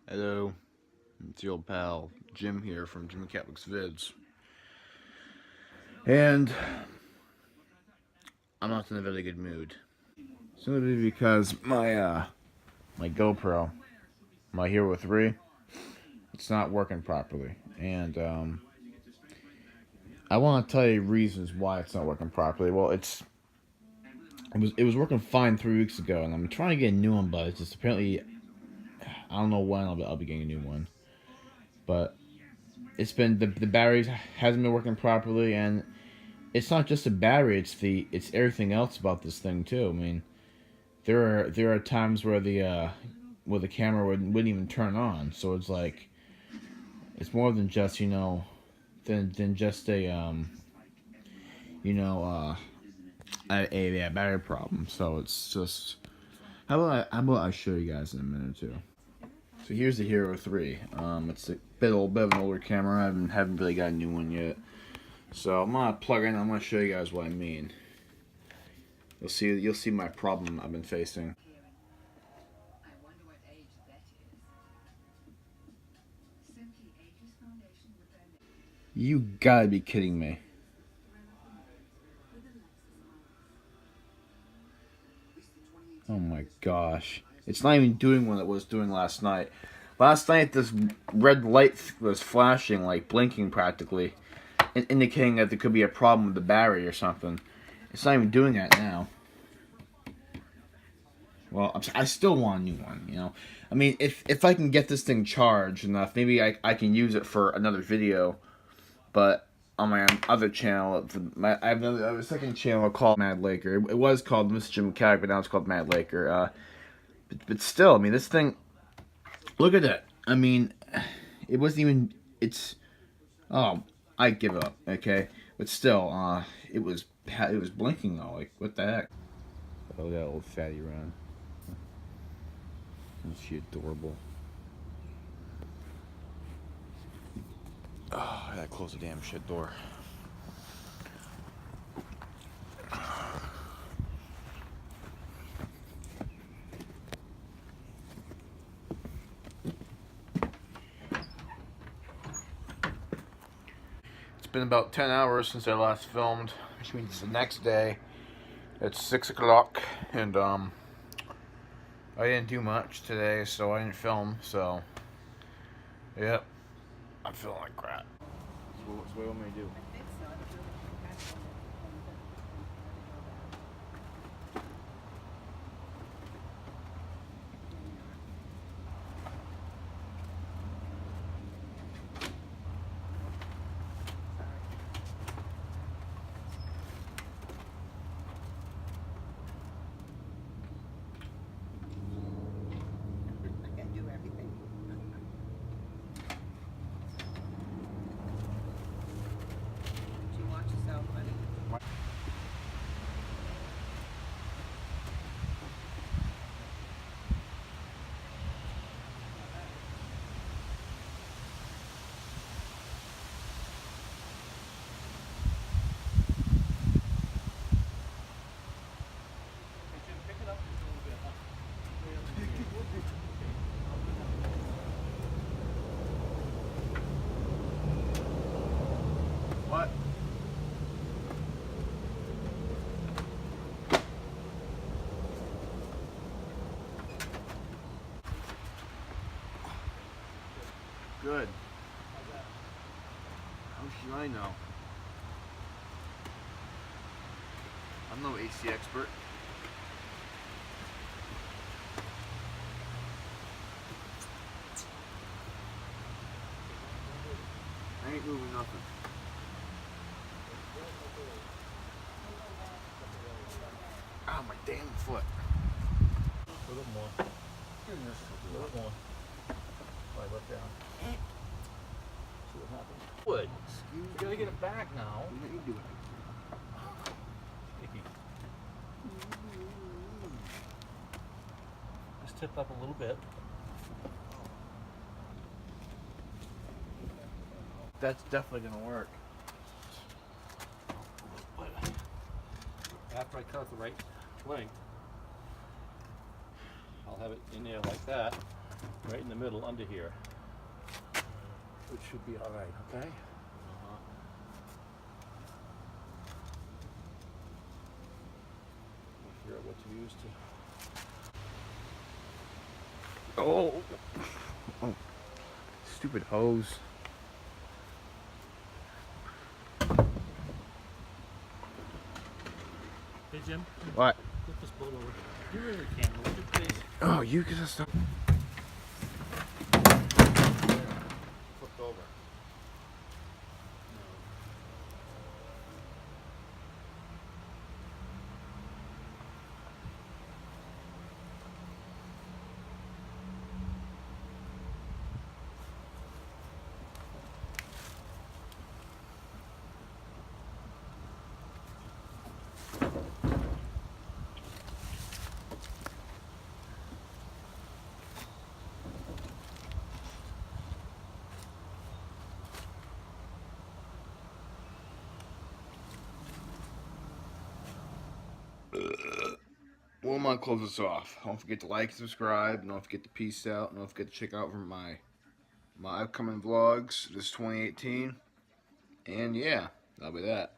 Hello, it's your old pal Jim here from Jim Catwick's Vids, and I'm not in a very good mood. Simply because my GoPro, my Hero 3, it's not working properly, and I want to tell you reasons why it's not working properly. Well, it was working fine 3 weeks ago, and I'm trying to get a new one, but it's just apparently I don't know when I'll be getting a new one, but it's been the batteries hasn't been working properly, and it's not just the battery; it's everything else about this thing too. I mean, there are times where the camera wouldn't even turn on, so it's like it's more than just than just a battery problem. So it's just how about I show you guys in a minute or two. So here's the Hero 3. It's a bit of an older camera. I haven't really got a new one yet. So I'm gonna plug in. I'm gonna show you guys what I mean. You'll see my problem I've been facing. You gotta be kidding me. Oh my gosh. It's not even doing what it was doing last night. Last night this red light was flashing, like blinking practically, indicating that there could be a problem with the battery or something. It's not even doing that now. Well, I still want a new one, I mean, if I can get this thing charged enough, maybe I can use it for another video. But on my other channel, I have a second channel called Mad Laker. It was called Mr. Jim Cag, but now it's called Mad Laker. But still, I mean, this thing, look at that. I mean, it wasn't even, oh, I give up, okay? But still, it was blinking though, like, what the heck? Oh, that old fatty run. Isn't she adorable? Oh, I gotta close the damn shit door. It's been about 10 hours since I last filmed, which means the next day. It's 6 o'clock, and I didn't do much today, so I didn't film, so yep, I'm feeling like crap. So what do you want me to do? What? Good. How should I know? I'm no AC expert. I ain't moving nothing. Ah, my damn foot. A little more. A little more. Right, look down. See what happens. Wood. You gotta get it back now. Let me do it. Just tip up a little bit. That's definitely gonna work. After I cut it the right length, I'll have it in there like that. right in the middle under here, which should be all right, okay? Figure out what to use to. Oh, stupid hose. Hey Jim, What? flip this boat over. You really can't move it, please. Oh, you can just stop. Flipped over. Well, I'm gonna close this off. Don't forget to like and subscribe. Don't forget to peace out. Don't forget to check out for my upcoming vlogs this 2018. And yeah, that'll be that.